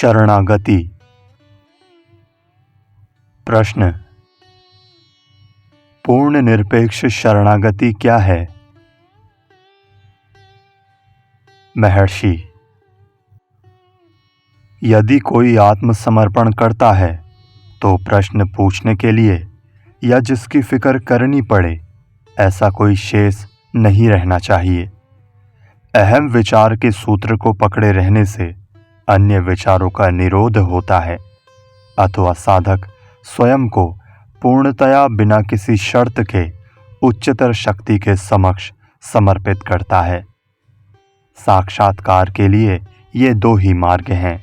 शरणागति। प्रश्न: पूर्ण निरपेक्ष शरणागति क्या है? महर्षि: यदि कोई आत्मसमर्पण करता है तो प्रश्न पूछने के लिए या जिसकी फिक्र करनी पड़े ऐसा कोई शेष नहीं रहना चाहिए। अहम विचार के सूत्र को पकड़े रहने से अन्य विचारों का निरोध होता है अथवा साधक स्वयं को पूर्णतया बिना किसी शर्त के उच्चतर शक्ति के समक्ष समर्पित करता है। साक्षात्कार के लिए ये दो ही मार्ग हैं।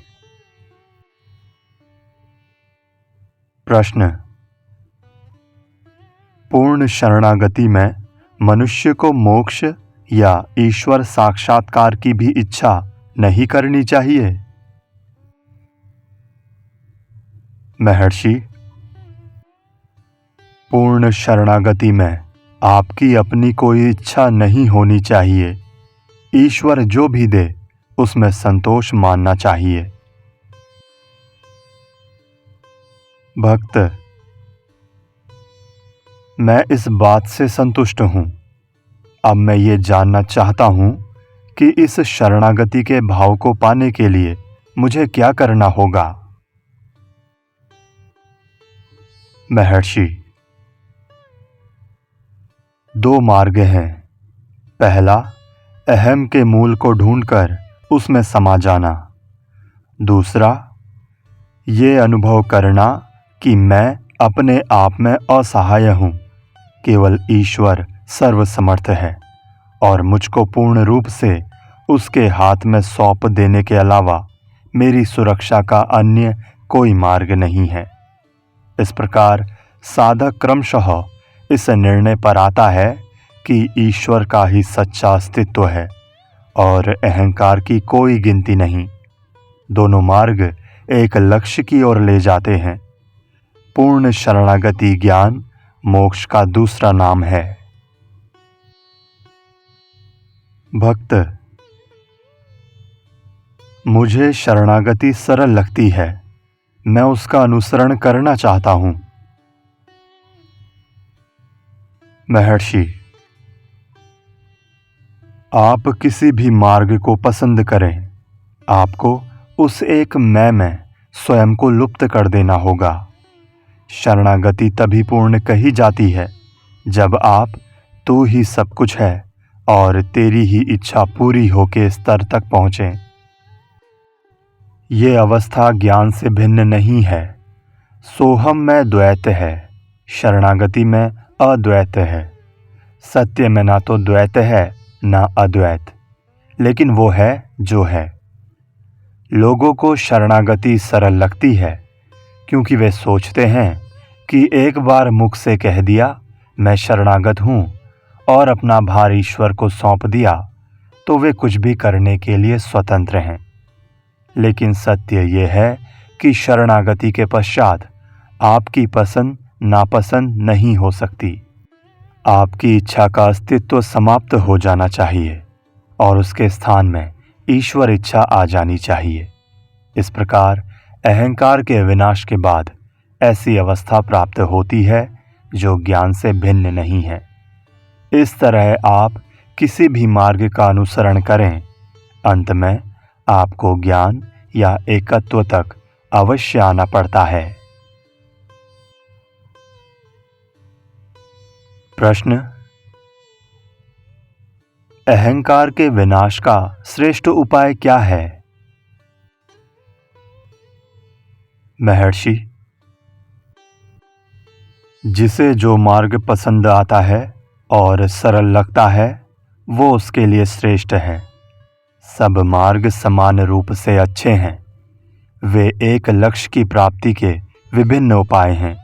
प्रश्न: पूर्ण शरणागति में मनुष्य को मोक्ष या ईश्वर साक्षात्कार की भी इच्छा नहीं करनी चाहिए? महर्षि: पूर्ण शरणागति में आपकी अपनी कोई इच्छा नहीं होनी चाहिए। ईश्वर जो भी दे उसमें संतोष मानना चाहिए। भक्त: मैं इस बात से संतुष्ट हूं। अब मैं ये जानना चाहता हूं कि इस शरणागति के भाव को पाने के लिए मुझे क्या करना होगा। महर्षि: दो मार्ग हैं। पहला, अहम के मूल को ढूंढकर उसमें समा जाना। दूसरा, ये अनुभव करना कि मैं अपने आप में असहाय हूं, केवल ईश्वर सर्वसमर्थ है और मुझको पूर्ण रूप से उसके हाथ में सौंप देने के अलावा मेरी सुरक्षा का अन्य कोई मार्ग नहीं है। इस प्रकार साधक क्रमशः इस निर्णय पर आता है कि ईश्वर का ही सच्चा अस्तित्व है और अहंकार की कोई गिनती नहीं। दोनों मार्ग एक लक्ष्य की ओर ले जाते हैं। पूर्ण शरणागति ज्ञान मोक्ष का दूसरा नाम है। भक्त: मुझे शरणागति सरल लगती है। मैं उसका अनुसरण करना चाहता हूं। महर्षि: आप किसी भी मार्ग को पसंद करें, आपको उस एक मैं में स्वयं को लुप्त कर देना होगा। शरणागति तभी पूर्ण कही जाती है जब आप तू ही सब कुछ है और तेरी ही इच्छा पूरी होके स्तर तक पहुँचें। ये अवस्था ज्ञान से भिन्न नहीं है। सोहम में द्वैत है, शरणागति में अद्वैत है। सत्य में ना तो द्वैत है ना अद्वैत, लेकिन वो है जो है। लोगों को शरणागति सरल लगती है क्योंकि वे सोचते हैं कि एक बार मुख से कह दिया मैं शरणागत हूँ और अपना भार ईश्वर को सौंप दिया तो वे कुछ भी करने के लिए स्वतंत्र हैं। लेकिन सत्य ये है कि शरणागति के पश्चात आपकी पसंद नापसंद नहीं हो सकती। आपकी इच्छा का अस्तित्व समाप्त हो जाना चाहिए और उसके स्थान में ईश्वर इच्छा आ जानी चाहिए। इस प्रकार अहंकार के विनाश के बाद ऐसी अवस्था प्राप्त होती है जो ज्ञान से भिन्न नहीं है। इस तरह आप किसी भी मार्ग का अनुसरण करें, अंत में आपको ज्ञान या एकत्व तक अवश्य आना पड़ता है। प्रश्न: अहंकार के विनाश का श्रेष्ठ उपाय क्या है? महर्षि: जिसे जो मार्ग पसंद आता है और सरल लगता है वो उसके लिए श्रेष्ठ है। सब मार्ग समान रूप से अच्छे हैं। वे एक लक्ष्य की प्राप्ति के विभिन्न उपाय हैं।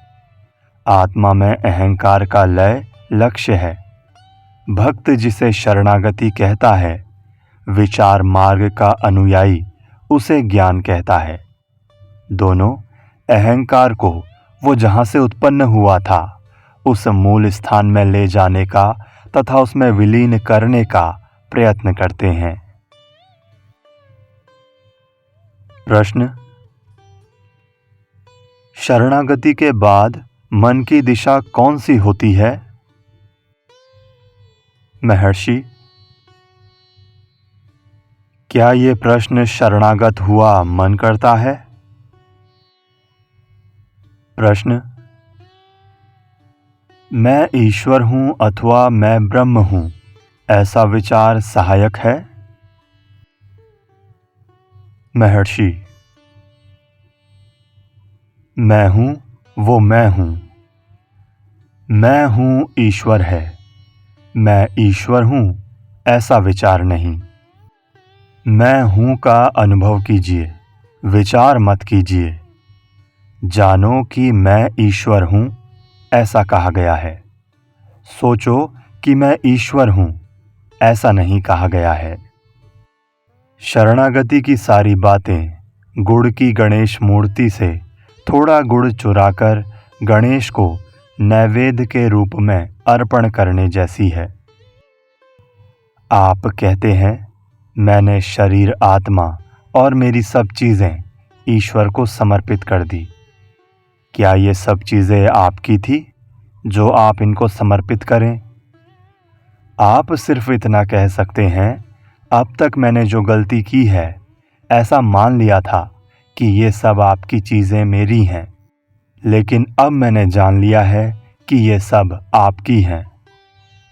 आत्मा में अहंकार का लय लक्ष्य है। भक्त जिसे शरणागति कहता है, विचार मार्ग का अनुयायी उसे ज्ञान कहता है। दोनों अहंकार को वो जहाँ से उत्पन्न हुआ था उस मूल स्थान में ले जाने का तथा उसमें विलीन करने का प्रयत्न करते हैं। प्रश्न: शरणागति के बाद मन की दिशा कौन सी होती है? महर्षि, क्या ये प्रश्न शरणागत हुआ मन करता है? प्रश्न, मैं ईश्वर हूँ अथवा मैं ब्रह्म हूँ, ऐसा विचार सहायक है? महर्षि, मैं हूँ वो मैं हूँ, मैं हूँ ईश्वर है, मैं ईश्वर हूँ ऐसा विचार नहीं। मैं हूँ का अनुभव कीजिए, विचार मत कीजिए। जानो कि मैं ईश्वर हूँ ऐसा कहा गया है। सोचो कि मैं ईश्वर हूँ ऐसा नहीं कहा गया है। शरणागति की सारी बातें गुड़ की गणेश मूर्ति से थोड़ा गुड़ चुराकर गणेश को नैवेद्य के रूप में अर्पण करने जैसी है। आप कहते हैं मैंने शरीर, आत्मा और मेरी सब चीज़ें ईश्वर को समर्पित कर दी। क्या ये सब चीज़ें आपकी थी जो आप इनको समर्पित करें? आप सिर्फ इतना कह सकते हैं, अब तक मैंने जो गलती की है ऐसा मान लिया था कि ये सब आपकी चीज़ें मेरी हैं, लेकिन अब मैंने जान लिया है कि ये सब आपकी हैं।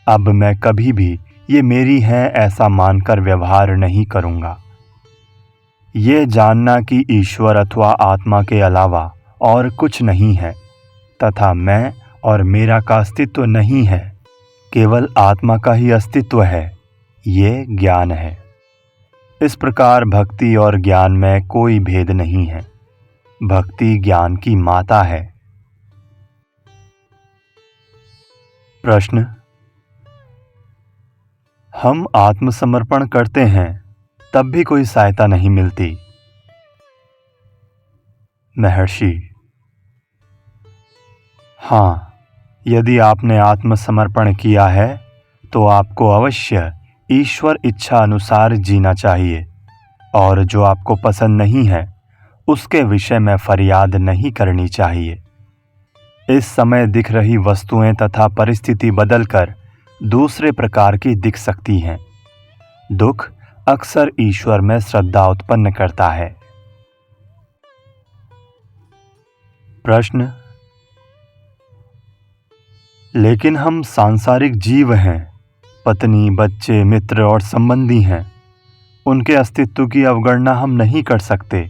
अब मैं कभी भी ये मेरी हैं ऐसा मानकर व्यवहार नहीं करूँगा। ये जानना कि ईश्वर अथवा आत्मा के अलावा और कुछ नहीं है तथा मैं और मेरा का अस्तित्व नहीं है, केवल आत्मा का ही अस्तित्व है, ये ज्ञान है। इस प्रकार भक्ति और ज्ञान में कोई भेद नहीं है। भक्ति ज्ञान की माता है। प्रश्न, हम आत्मसमर्पण करते हैं तब भी कोई सहायता नहीं मिलती। महर्षि, हाँ, यदि आपने आत्मसमर्पण किया है तो आपको अवश्य ईश्वर इच्छा अनुसार जीना चाहिए और जो आपको पसंद नहीं है उसके विषय में फरियाद नहीं करनी चाहिए। इस समय दिख रही वस्तुएं तथा परिस्थिति बदलकर दूसरे प्रकार की दिख सकती हैं। दुख अक्सर ईश्वर में श्रद्धा उत्पन्न करता है। प्रश्न, लेकिन हम सांसारिक जीव हैं, पत्नी, बच्चे, मित्र और संबंधी हैं। उनके अस्तित्व की अवगणना हम नहीं कर सकते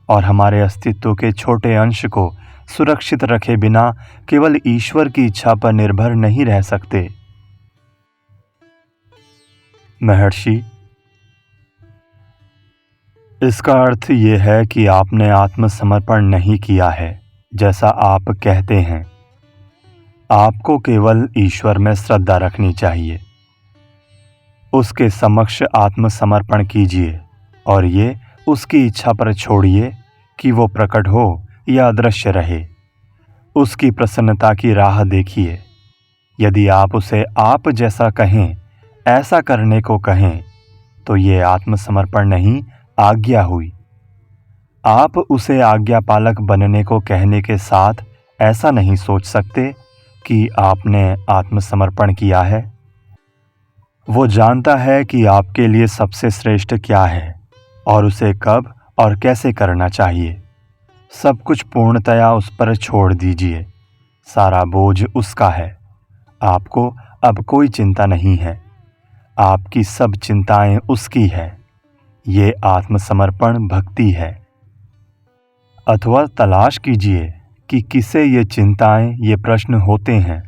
और हमारे अस्तित्व के छोटे अंश को सुरक्षित रखे बिना केवल ईश्वर की इच्छा पर निर्भर नहीं रह सकते। महर्षि, इसका अर्थ ये है कि आपने आत्मसमर्पण नहीं किया है जैसा आप कहते हैं। आपको केवल ईश्वर में श्रद्धा रखनी चाहिए। उसके समक्ष आत्मसमर्पण कीजिए और ये उसकी इच्छा पर छोड़िए कि वो प्रकट हो या अदृश्य रहे। उसकी प्रसन्नता की राह देखिए। यदि आप उसे आप जैसा कहें, ऐसा करने को कहें, तो ये आत्मसमर्पण नहीं, आज्ञा हुई। आप उसे आज्ञा पालक बनने को कहने के साथ ऐसा नहीं सोच सकते कि आपने आत्मसमर्पण किया है। वो जानता है कि आपके लिए सबसे श्रेष्ठ क्या है और उसे कब और कैसे करना चाहिए। सब कुछ पूर्णतया उस पर छोड़ दीजिए। सारा बोझ उसका है। आपको अब कोई चिंता नहीं है। आपकी सब चिंताएं उसकी है। ये आत्मसमर्पण भक्ति है। अथवा तलाश कीजिए कि किसे ये चिंताएं, ये प्रश्न होते हैं।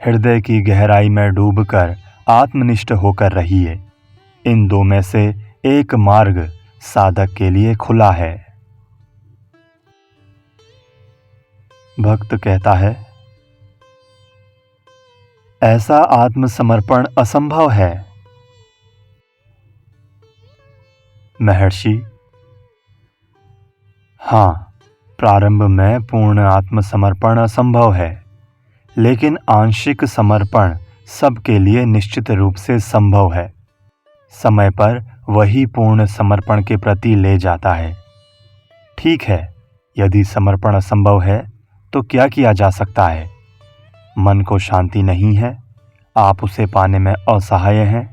हृदय की गहराई में डूबकर आत्मनिष्ठ होकर रहिए। इन दो में से एक मार्ग साधक के लिए खुला है। भक्त कहता है, ऐसा आत्मसमर्पण असंभव है। महर्षि, हाँ, प्रारंभ में पूर्ण आत्मसमर्पण असंभव है, लेकिन आंशिक समर्पण सबके लिए निश्चित रूप से संभव है। समय पर वही पूर्ण समर्पण के प्रति ले जाता है। ठीक है, यदि समर्पण असंभव है तो क्या किया जा सकता है? मन को शांति नहीं है, आप उसे पाने में असहाय हैं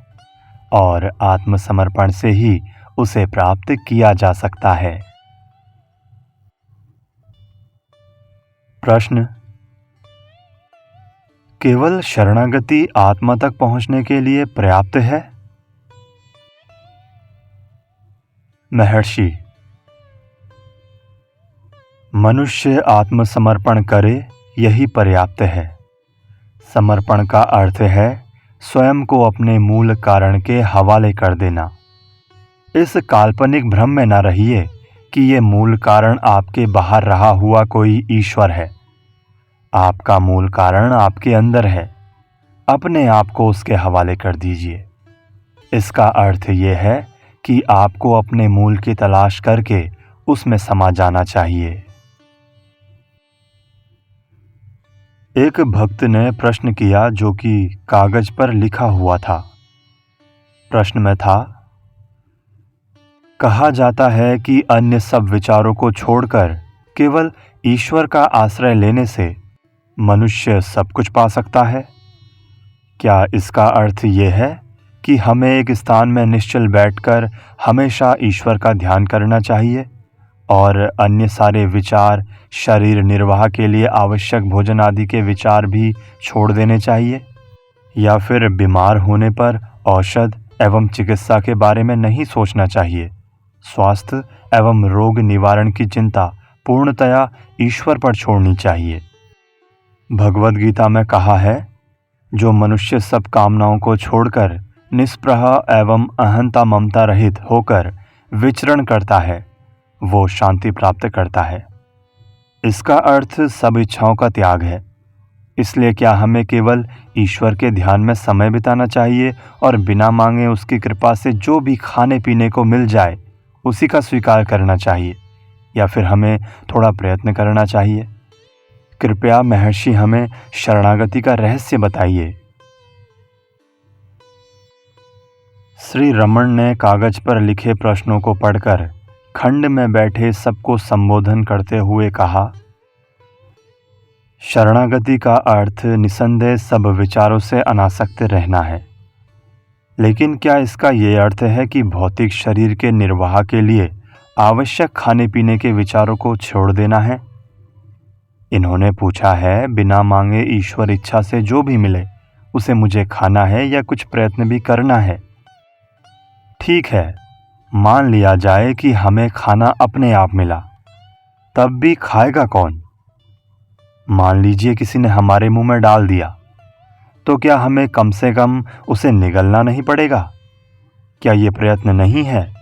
और आत्मसमर्पण से ही उसे प्राप्त किया जा सकता है। प्रश्न: केवल शरणागति आत्मा तक पहुंचने के लिए पर्याप्त है? महर्षि: मनुष्य आत्मसमर्पण करे यही पर्याप्त है। समर्पण का अर्थ है स्वयं को अपने मूल कारण के हवाले कर देना। इस काल्पनिक भ्रम में न रहिए कि ये मूल कारण आपके बाहर रहा हुआ कोई ईश्वर है। आपका मूल कारण आपके अंदर है। अपने आप को उसके हवाले कर दीजिए। इसका अर्थ ये है कि आपको अपने मूल की तलाश करके उसमें समा जाना चाहिए। एक भक्त ने प्रश्न किया जो कि कागज पर लिखा हुआ था। प्रश्न में था, कहा जाता है कि अन्य सब विचारों को छोड़कर केवल ईश्वर का आश्रय लेने से मनुष्य सब कुछ पा सकता है। क्या इसका अर्थ ये है कि हमें एक स्थान में निश्चल बैठकर हमेशा ईश्वर का ध्यान करना चाहिए और अन्य सारे विचार, शरीर निर्वाह के लिए आवश्यक भोजन आदि के विचार भी छोड़ देने चाहिए? या फिर बीमार होने पर औषध एवं चिकित्सा के बारे में नहीं सोचना चाहिए? स्वास्थ्य एवं रोग निवारण की चिंता पूर्णतया ईश्वर पर छोड़नी चाहिए। भगवद गीता में कहा है, जो मनुष्य सब कामनाओं को छोड़कर निष्प्रह एवं अहंता ममता रहित होकर विचरण करता है, वो शांति प्राप्त करता है। इसका अर्थ सब इच्छाओं का त्याग है। इसलिए क्या हमें केवल ईश्वर के ध्यान में समय बिताना चाहिए और बिना मांगे उसकी कृपा से जो भी खाने पीने को मिल जाए उसी का स्वीकार करना चाहिए, या फिर हमें थोड़ा प्रयत्न करना चाहिए? कृपया महर्षि हमें शरणागति का रहस्य बताइए। श्री रमण ने कागज पर लिखे प्रश्नों को पढ़कर खंड में बैठे सबको संबोधन करते हुए कहा, शरणागति का अर्थ निसंदेह सब विचारों से अनासक्त रहना है। लेकिन क्या इसका ये अर्थ है कि भौतिक शरीर के निर्वाह के लिए आवश्यक खाने पीने के विचारों को छोड़ देना है? इन्होंने पूछा है, बिना मांगे ईश्वर इच्छा से जो भी मिले उसे मुझे खाना है या कुछ प्रयत्न भी करना है? ठीक है, मान लिया जाए कि हमें खाना अपने आप मिला, तब भी खाएगा कौन? मान लीजिए किसी ने हमारे मुंह में डाल दिया, तो क्या हमें कम से कम उसे निगलना नहीं पड़ेगा? क्या ये प्रयत्न नहीं है?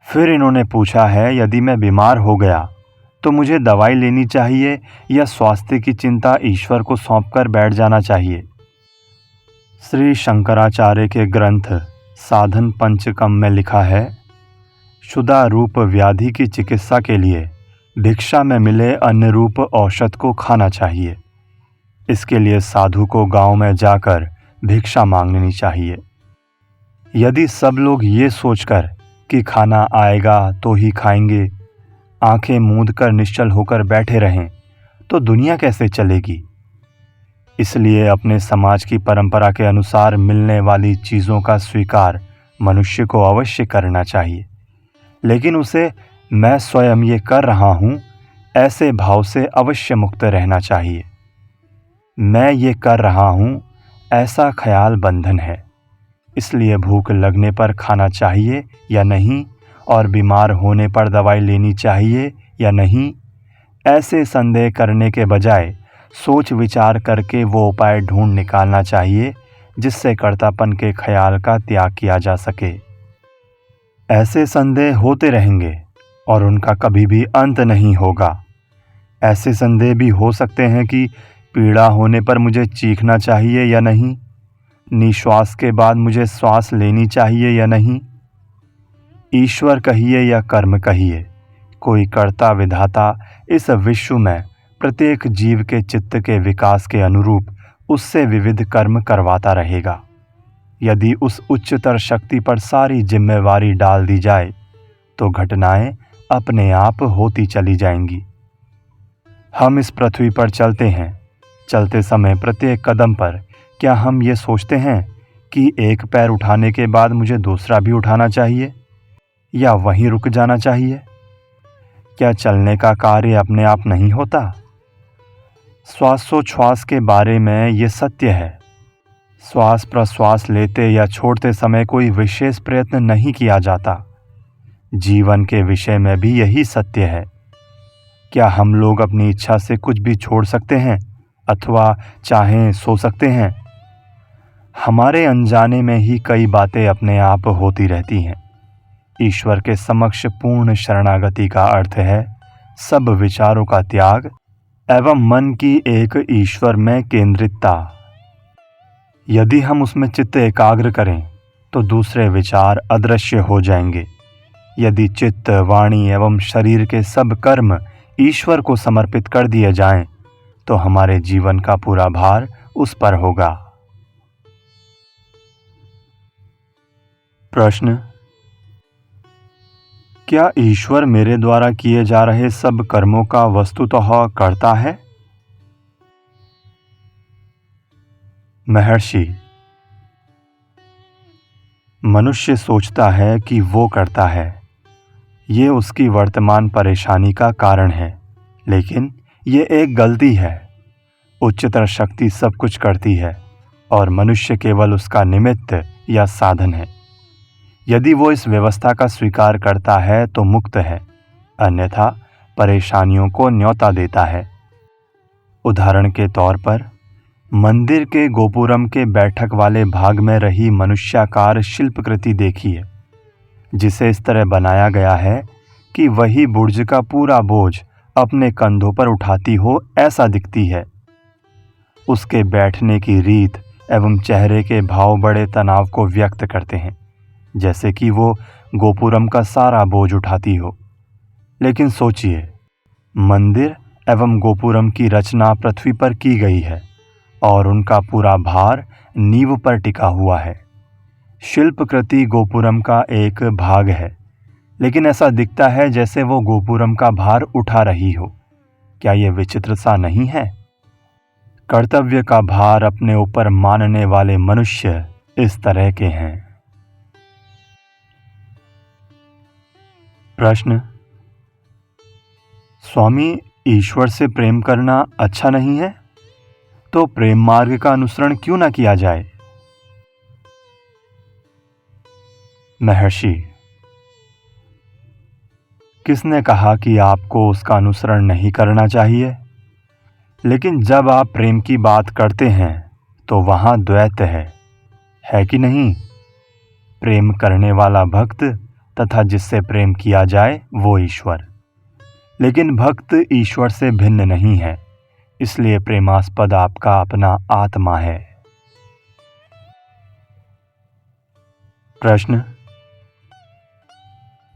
फिर इन्होंने पूछा है, यदि मैं बीमार हो गया तो मुझे दवाई लेनी चाहिए या स्वास्थ्य की चिंता ईश्वर को सौंपकर बैठ जाना चाहिए? श्री शंकराचार्य के ग्रंथ साधन पंचकम में लिखा है, क्षुधा रूप व्याधि की चिकित्सा के लिए भिक्षा में मिले अन्न रूप औषध को खाना चाहिए। इसके लिए साधु को गांव में जाकर भिक्षा मांगनी चाहिए। यदि सब लोग ये सोचकर कि खाना आएगा तो ही खाएंगे, आंखें मूंद कर निश्चल होकर बैठे रहें, तो दुनिया कैसे चलेगी? इसलिए अपने समाज की परंपरा के अनुसार मिलने वाली चीज़ों का स्वीकार मनुष्य को अवश्य करना चाहिए, लेकिन उसे मैं स्वयं ये कर रहा हूँ ऐसे भाव से अवश्य मुक्त रहना चाहिए। मैं ये कर रहा हूँ ऐसा ख्याल बंधन है। इसलिए भूख लगने पर खाना चाहिए या नहीं और बीमार होने पर दवाई लेनी चाहिए या नहीं, ऐसे संदेह करने के बजाय सोच विचार करके वो उपाय ढूंढ निकालना चाहिए जिससे कर्तापन के ख्याल का त्याग किया जा सके। ऐसे संदेह होते रहेंगे और उनका कभी भी अंत नहीं होगा। ऐसे संदेह भी हो सकते हैं कि पीड़ा होने पर मुझे चीखना चाहिए या नहीं, निश्वास के बाद मुझे श्वास लेनी चाहिए या नहीं। ईश्वर कहिए या कर्म कहिए, कोई कर्ता विधाता इस विश्व में प्रत्येक जीव के चित्त के विकास के अनुरूप उससे विविध कर्म करवाता रहेगा। यदि उस उच्चतर शक्ति पर सारी जिम्मेवारी डाल दी जाए तो घटनाएं अपने आप होती चली जाएंगी। हम इस पृथ्वी पर चलते हैं। चलते समय प्रत्येक कदम पर क्या हम ये सोचते हैं कि एक पैर उठाने के बाद मुझे दूसरा भी उठाना चाहिए या वहीं रुक जाना चाहिए? क्या चलने का कार्य अपने आप नहीं होता? श्वासोच्छ्वास के बारे में ये सत्य है। श्वास प्रश्वास लेते या छोड़ते समय कोई विशेष प्रयत्न नहीं किया जाता। जीवन के विषय में भी यही सत्य है। क्या हम लोग अपनी इच्छा से कुछ भी छोड़ सकते हैं अथवा चाहें सो सकते हैं? हमारे अनजाने में ही कई बातें अपने आप होती रहती हैं। ईश्वर के समक्ष पूर्ण शरणागति का अर्थ है सब विचारों का त्याग एवं मन की एक ईश्वर में केंद्रितता। यदि हम उसमें चित्त एकाग्र करें तो दूसरे विचार अदृश्य हो जाएंगे। यदि चित्त, वाणी एवं शरीर के सब कर्म ईश्वर को समर्पित कर दिए जाएं, तो हमारे जीवन का पूरा भार उस पर होगा। प्रश्न: क्या ईश्वर मेरे द्वारा किए जा रहे सब कर्मों का वस्तुतः करता है? महर्षि: मनुष्य सोचता है कि वो करता है। ये उसकी वर्तमान परेशानी का कारण है, लेकिन ये एक गलती है। उच्चतर शक्ति सब कुछ करती है और मनुष्य केवल उसका निमित्त या साधन है। यदि वो इस व्यवस्था का स्वीकार करता है तो मुक्त है, अन्यथा परेशानियों को न्योता देता है। उदाहरण के तौर पर मंदिर के गोपुरम के बैठक वाले भाग में रही मनुष्याकार शिल्पकृति देखिए, जिसे इस तरह बनाया गया है कि वही बुर्ज का पूरा बोझ अपने कंधों पर उठाती हो ऐसा दिखती है। उसके बैठने की रीत एवं चेहरे के भाव बड़े तनाव को व्यक्त करते हैं, जैसे कि वो गोपुरम का सारा बोझ उठाती हो। लेकिन सोचिए, मंदिर एवं गोपुरम की रचना पृथ्वी पर की गई है और उनका पूरा भार नींव पर टिका हुआ है। शिल्पकृति गोपुरम का एक भाग है, लेकिन ऐसा दिखता है जैसे वो गोपुरम का भार उठा रही हो। क्या ये विचित्र सा नहीं है? कर्तव्य का भार अपने ऊपर मानने वाले मनुष्य इस तरह के हैं। प्रश्न: स्वामी, ईश्वर से प्रेम करना अच्छा नहीं है, तो प्रेम मार्ग का अनुसरण क्यों न किया जाए? महर्षि: किसने कहा कि आपको उसका अनुसरण नहीं करना चाहिए? लेकिन जब आप प्रेम की बात करते हैं तो वहां द्वैत है कि नहीं? प्रेम करने वाला भक्त तथा जिससे प्रेम किया जाए वो ईश्वर। लेकिन भक्त ईश्वर से भिन्न नहीं है, इसलिए प्रेमास्पद आपका अपना आत्मा है। प्रश्न: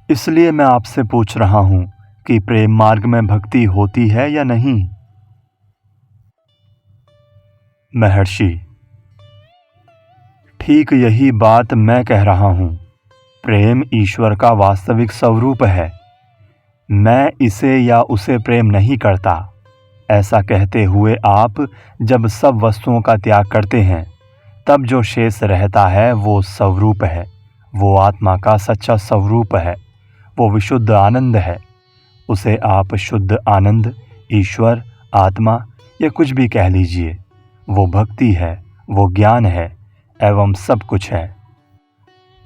इसलिए मैं आपसे पूछ रहा हूं कि प्रेम मार्ग में भक्ति होती है या नहीं? महर्षि: ठीक यही बात मैं कह रहा हूं। प्रेम ईश्वर का वास्तविक स्वरूप है। मैं इसे या उसे प्रेम नहीं करता, ऐसा कहते हुए आप जब सब वस्तुओं का त्याग करते हैं, तब जो शेष रहता है वो स्वरूप है। वो आत्मा का सच्चा स्वरूप है। वो विशुद्ध आनंद है। उसे आप शुद्ध आनंद, ईश्वर, आत्मा या कुछ भी कह लीजिए। वो भक्ति है, वो ज्ञान है एवं सब कुछ है।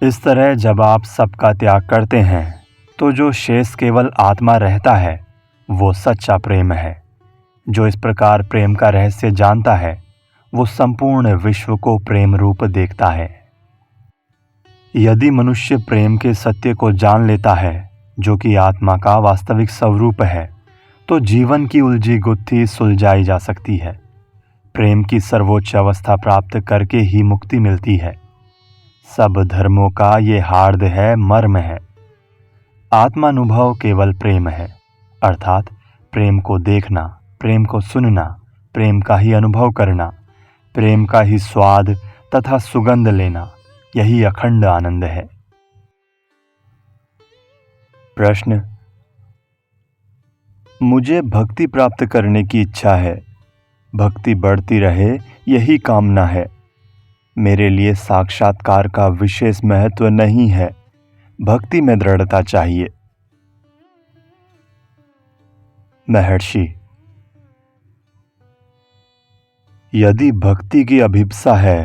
इस तरह जब आप सबका त्याग करते हैं तो जो शेष केवल आत्मा रहता है वो सच्चा प्रेम है। जो इस प्रकार प्रेम का रहस्य जानता है वो संपूर्ण विश्व को प्रेम रूप देखता है। यदि मनुष्य प्रेम के सत्य को जान लेता है, जो कि आत्मा का वास्तविक स्वरूप है, तो जीवन की उलझी गुत्थी सुलझाई जा सकती है। प्रेम की सर्वोच्च अवस्था प्राप्त करके ही मुक्ति मिलती है। सब धर्मों का ये हार्द है, मर्म है। आत्मानुभव केवल प्रेम है, अर्थात प्रेम को देखना, प्रेम को सुनना, प्रेम का ही अनुभव करना, प्रेम का ही स्वाद तथा सुगंध लेना, यही अखंड आनंद है। प्रश्न: मुझे भक्ति प्राप्त करने की इच्छा है। भक्ति बढ़ती रहे यही कामना है। मेरे लिए साक्षात्कार का विशेष महत्व नहीं है। भक्ति में दृढ़ता चाहिए। महर्षि, यदि भक्ति की अभिप्सा है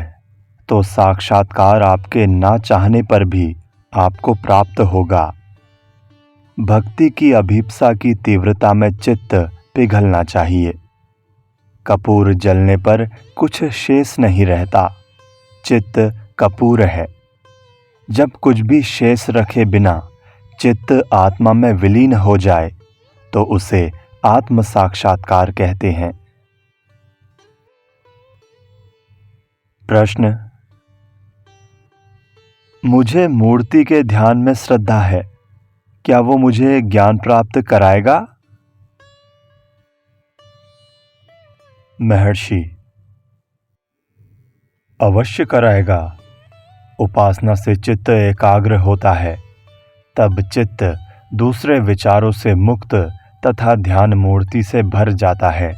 तो साक्षात्कार आपके ना चाहने पर भी आपको प्राप्त होगा। भक्ति की अभिप्सा की तीव्रता में चित्त पिघलना चाहिए। कपूर जलने पर कुछ शेष नहीं रहता। चित्त कपूर है। जब कुछ भी शेष रखे बिना चित्त आत्मा में विलीन हो जाए तो उसे आत्म साक्षात्कार कहते हैं। प्रश्न, मुझे मूर्ति के ध्यान में श्रद्धा है, क्या वो मुझे ज्ञान प्राप्त कराएगा? महर्षि, अवश्य कराएगा। उपासना से चित्त एकाग्र होता है। तब चित्त दूसरे विचारों से मुक्त तथा ध्यान मूर्ति से भर जाता है।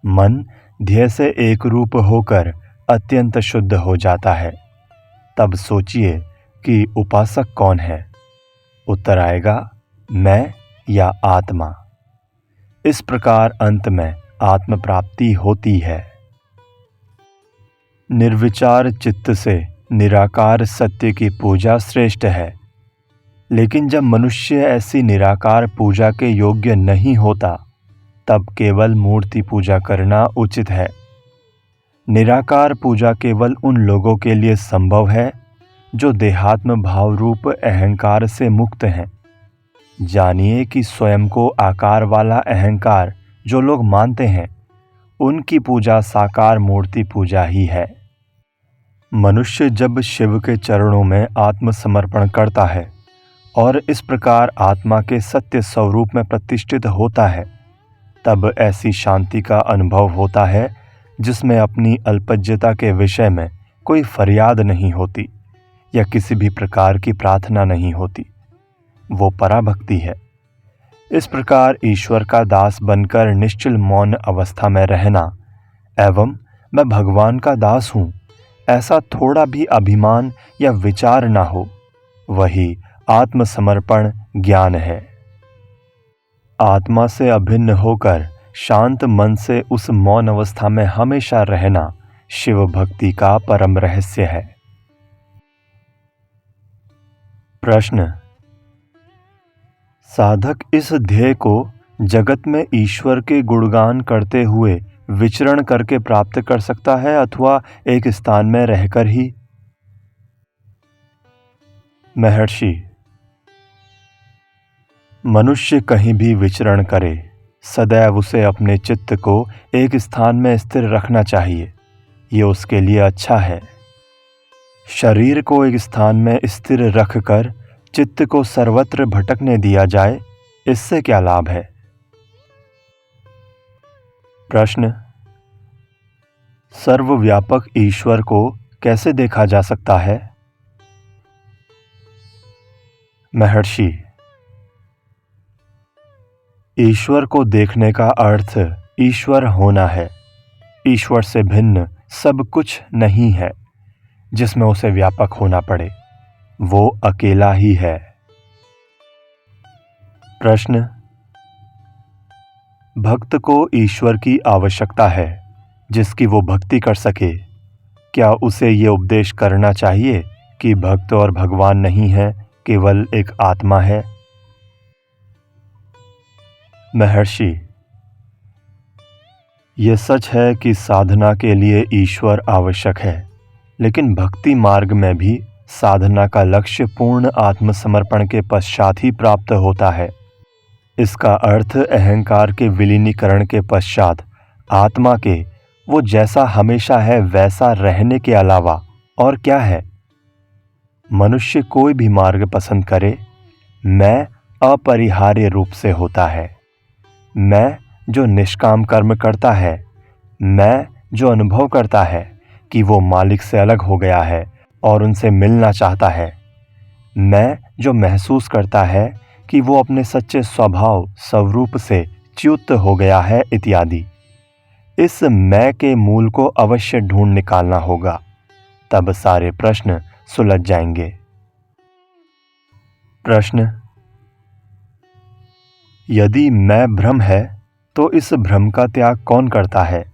मन ध्येय से एक रूप होकर अत्यंत शुद्ध हो जाता है। तब सोचिए कि उपासक कौन है? उत्तर आएगा, मैं या आत्मा। इस प्रकार अंत में आत्म प्राप्ति होती है। निर्विचार चित्त से निराकार सत्य की पूजा श्रेष्ठ है। लेकिन जब मनुष्य ऐसी निराकार पूजा के योग्य नहीं होता तब केवल मूर्ति पूजा करना उचित है। निराकार पूजा केवल उन लोगों के लिए संभव है जो देहात्म भाव रूप अहंकार से मुक्त हैं। जानिए कि स्वयं को आकार वाला अहंकार जो लोग मानते हैं उनकी पूजा साकार मूर्ति पूजा ही है। मनुष्य जब शिव के चरणों में आत्मसमर्पण करता है और इस प्रकार आत्मा के सत्य स्वरूप में प्रतिष्ठित होता है तब ऐसी शांति का अनुभव होता है जिसमें अपनी अल्पज्यता के विषय में कोई फरियाद नहीं होती या किसी भी प्रकार की प्रार्थना नहीं होती। वो पराभक्ति है। इस प्रकार ईश्वर का दास बनकर निश्चल मौन अवस्था में रहना एवं मैं भगवान का दास हूँ ऐसा थोड़ा भी अभिमान या विचार ना हो, वही आत्मसमर्पण ज्ञान है। आत्मा से अभिन्न होकर शांत मन से उस मौन अवस्था में हमेशा रहना शिव भक्ति का परम रहस्य है। प्रश्न, साधक इस ध्येय को जगत में ईश्वर के गुणगान करते हुए विचरण करके प्राप्त कर सकता है अथवा एक स्थान में रहकर ही? महर्षि, मनुष्य कहीं भी विचरण करे सदैव उसे अपने चित्त को एक स्थान में स्थिर रखना चाहिए। ये उसके लिए अच्छा है। शरीर को एक स्थान में स्थिर रखकर चित्त को सर्वत्र भटकने दिया जाए, इससे क्या लाभ है? प्रश्न, सर्वव्यापक ईश्वर को कैसे देखा जा सकता है? महर्षि, ईश्वर को देखने का अर्थ ईश्वर होना है। ईश्वर से भिन्न सब कुछ नहीं है जिसमें उसे व्यापक होना पड़े। वो अकेला ही है। प्रश्न, भक्त को ईश्वर की आवश्यकता है जिसकी वो भक्ति कर सके। क्या उसे ये उपदेश करना चाहिए कि भक्त और भगवान नहीं है, केवल एक आत्मा है? महर्षि, ये सच है कि साधना के लिए ईश्वर आवश्यक है, लेकिन भक्ति मार्ग में भी साधना का लक्ष्य पूर्ण आत्मसमर्पण के पश्चात ही प्राप्त होता है। इसका अर्थ अहंकार के विलीनीकरण के पश्चात आत्मा के वो जैसा हमेशा है वैसा रहने के अलावा और क्या है? मनुष्य कोई भी मार्ग पसंद करे, मैं अपरिहार्य रूप से होता है। मैं जो निष्काम कर्म करता है, मैं जो अनुभव करता है कि वो मालिक से अलग हो गया है और उनसे मिलना चाहता है, मैं जो महसूस करता है कि वो अपने सच्चे स्वभाव स्वरूप से च्युत हो गया है इत्यादि। इस मैं के मूल को अवश्य ढूंढ निकालना होगा, तब सारे प्रश्न सुलझ जाएंगे। प्रश्न: यदि मैं भ्रम है तो इस भ्रम का त्याग कौन करता है?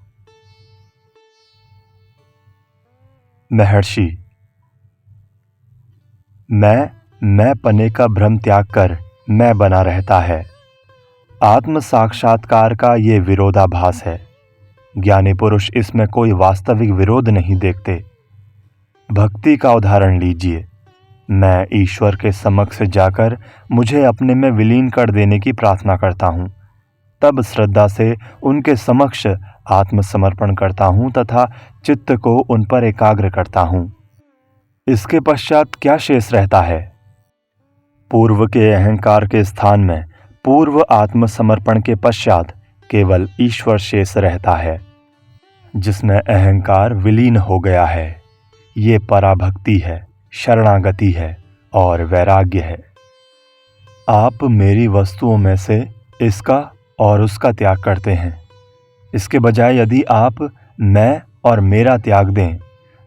महर्षि: मैं पने का भ्रम त्याग कर मैं बना रहता है। आत्म साक्षात्कार का ये विरोधाभास है। ज्ञानी पुरुष इसमें कोई वास्तविक विरोध नहीं देखते। भक्ति का उदाहरण लीजिए। मैं ईश्वर के समक्ष जाकर मुझे अपने में विलीन कर देने की प्रार्थना करता हूँ। तब श्रद्धा से उनके समक्ष आत्मसमर्पण करता हूँ तथा चित्त को उन पर एकाग्र करता हूँ। इसके पश्चात क्या शेष रहता है? पूर्व के अहंकार के स्थान में पूर्व आत्मसमर्पण के पश्चात केवल ईश्वर शेष रहता है, जिसमें अहंकार विलीन हो गया है। ये पराभक्ति है, शरणागति है और वैराग्य है। आप मेरी वस्तुओं में से इसका और उसका त्याग करते हैं। इसके बजाय यदि आप मैं और मेरा त्याग दें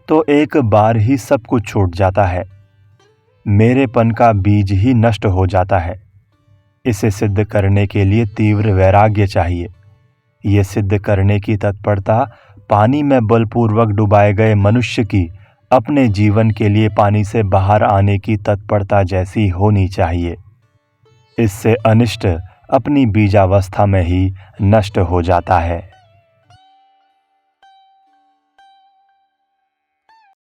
तो एक बार ही सब कुछ छूट जाता है। मेरेपन का बीज ही नष्ट हो जाता है। इसे सिद्ध करने के लिए तीव्र वैराग्य चाहिए। ये सिद्ध करने की तत्परता पानी में बलपूर्वक डुबाए गए मनुष्य की अपने जीवन के लिए पानी से बाहर आने की तत्परता जैसी होनी चाहिए। इससे अनिष्ट अपनी बीजावस्था में ही नष्ट हो जाता है।